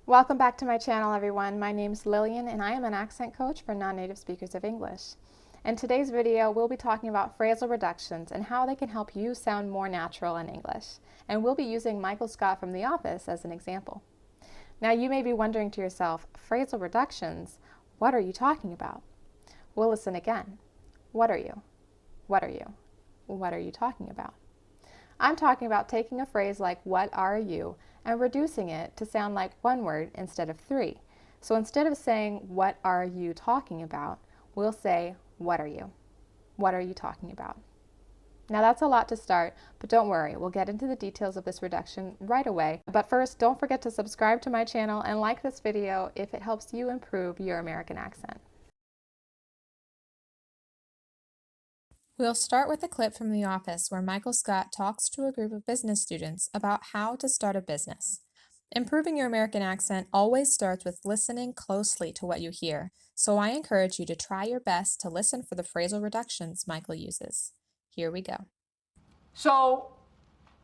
Welcome back to my channel, everyone. My name is Lillian and I am an accent coach for non-native speakers of English. In today's video, we'll be talking about phrasal reductions and how they can help you sound more natural in English. And we'll be using Michael Scott from The Office as an example. Now you may be wondering to yourself, phrasal reductions, what are you talking about? Well, listen again. What are you? What are you? What are you talking about? I'm talking about taking a phrase like what are you and reducing it to sound like one word instead of three. So instead of saying what are you talking about, we'll say what are you? What are you talking about? Now that's a lot to start, but don't worry, we'll get into the details of this reduction right away. But first, don't forget to subscribe to my channel and like this video if it helps you improve your American accent. We'll start with a clip from The Office where Michael Scott talks to a group of business students about how to start a business. Improving your American accent always starts with listening closely to what you hear, so I encourage you to try your best to listen for the phrasal reductions Michael uses. Here we go. So,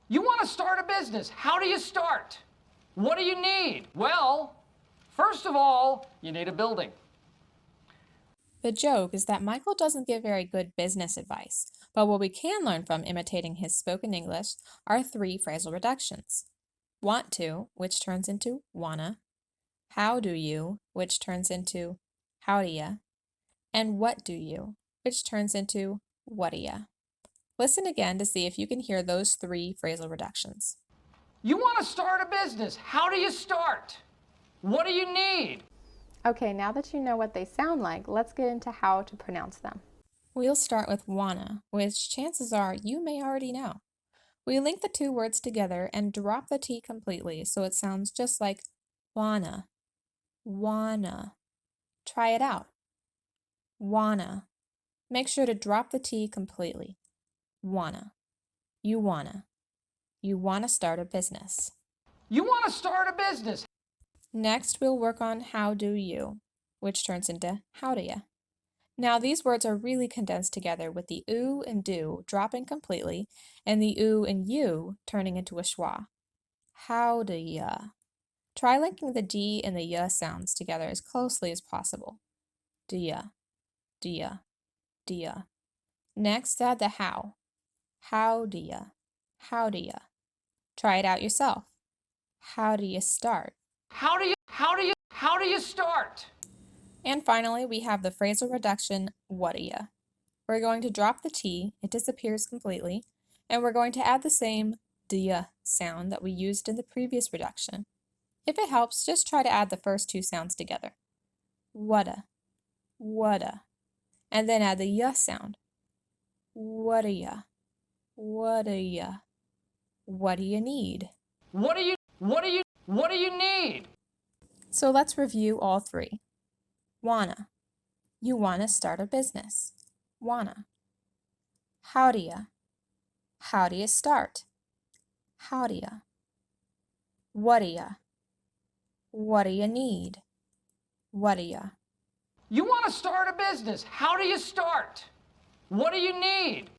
you want to start a business. How do you start? What do you need? Well, first of all, you need a building. The joke is that Michael doesn't give very good business advice, but what we can learn from imitating his spoken English are three phrasal reductions. Want to, which turns into wanna, how do you, which turns into howdya, and what do you, which turns into whaddya. Listen again to see if you can hear those three phrasal reductions. You want to start a business. How do you start? What do you need? Okay, now that you know what they sound like, let's get into how to pronounce them. We'll start with wanna, which chances are you may already know. We link the two words together and drop the T completely so it sounds just like wanna, wanna. Try it out. Wanna. Make sure to drop the T completely. Wanna. You wanna. You wanna start a business. You want to start a business. Next, we'll work on how do you, which turns into howdya. Now, these words are really condensed together with the oo and do dropping completely and the oo and you turning into a schwa. Howdya. Try linking the D and the Y sounds together as closely as possible. Dya, dya, dya. Next, add the how. Howdya, howdya. Try it out yourself. How do you start? How do you start? And finally, we have the phrasal reduction whaddya. We're going to drop the T, it disappears completely, and we're going to add the same dya sound that we used in the previous reduction. If it helps, just try to add the first two sounds together. Whadda, whadda. And then add the y sound. Whaddya, whaddya. What do you need? What do you need? So let's review all three. Wanna. You wanna start a business. Wanna. Howdya. How do you start? Howdya. Whaddya. What do you need? Whaddya. You want to start a business. How do you start? What do you need?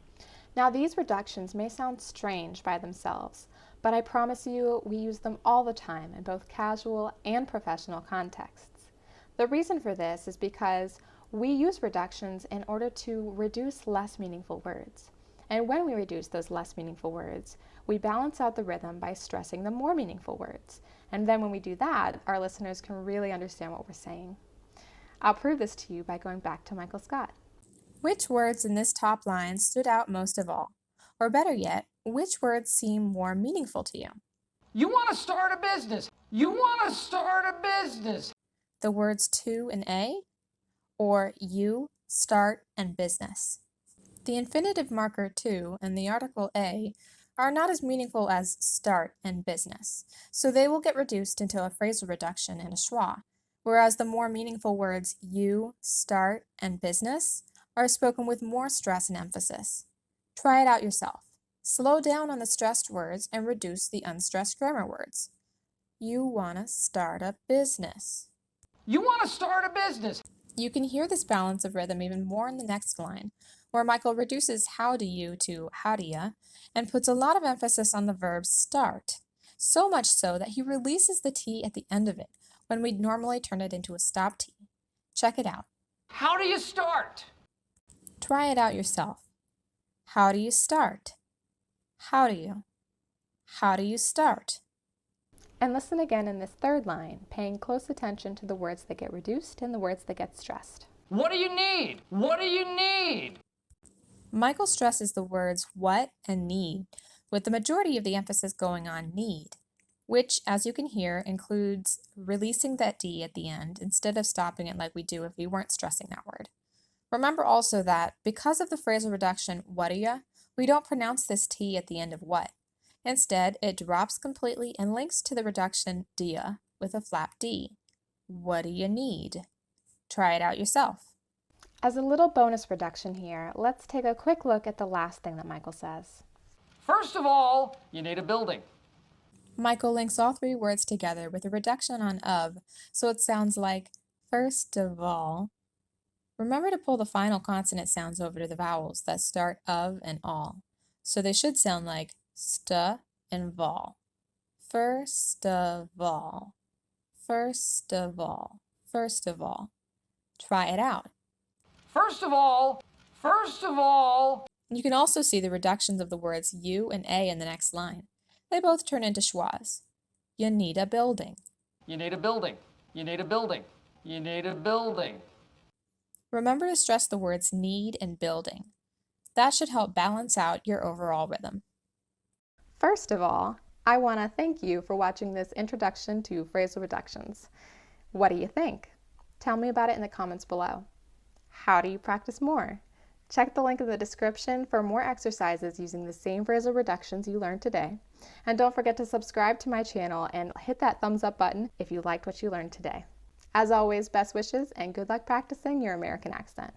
Now, these reductions may sound strange by themselves, but I promise you we use them all the time in both casual and professional contexts. The reason for this is because we use reductions in order to reduce less meaningful words. And when we reduce those less meaningful words, we balance out the rhythm by stressing the more meaningful words. And then when we do that, our listeners can really understand what we're saying. I'll prove this to you by going back to Michael Scott. Which words in this top line stood out most of all? Or better yet, which words seem more meaningful to you? You want to start a business. You want to start a business. The words to and a, or you, start, and business. The infinitive marker to and the article a are not as meaningful as start and business, so they will get reduced into a phrasal reduction and a schwa, whereas the more meaningful words you, start, and business are spoken with more stress and emphasis. Try it out yourself. Slow down on the stressed words and reduce the unstressed grammar words. You wanna start a business. You want to start a business. You can hear this balance of rhythm even more in the next line, where Michael reduces how do you to howdya and puts a lot of emphasis on the verb start. so much so that he releases the T at the end of it when we'd normally turn it into a stop T. Check it out. How do you start? Try it out yourself. How do you start? How do you? How do you start? And listen again in this third line, paying close attention to the words that get reduced and the words that get stressed. What do you need? What do you need? Michael stresses the words what and need, with the majority of the emphasis going on need, which, as you can hear, includes releasing that D at the end instead of stopping it like we do if we weren't stressing that word. Remember also that because of the phrasal reduction whaddya, we don't pronounce this T at the end of what. Instead, it drops completely and links to the reduction dya with a flap D. What do you need? Try it out yourself. As a little bonus reduction here, let's take a quick look at the last thing that Michael says. First of all, you need a building. Michael links all three words together with a reduction on of, so it sounds like first of all. Remember to pull the final consonant sounds over to the vowels that start of and all, so they should sound like st and vol. First of all. First of all. First of all. Try it out. First of all. First of all. You can also see the reductions of the words U and A in the next line. They both turn into schwas. You need a building. You need a building. You need a building. You need a building. Remember to stress the words need and building. That should help balance out your overall rhythm. First of all, I want to thank you for watching this introduction to phrasal reductions. What do you think? Tell me about it in the comments below. How do you practice more? Check the link in the description for more exercises using the same phrasal reductions you learned today. And don't forget to subscribe to my channel and hit that thumbs up button if you liked what you learned today. As always, best wishes and good luck practicing your American accent.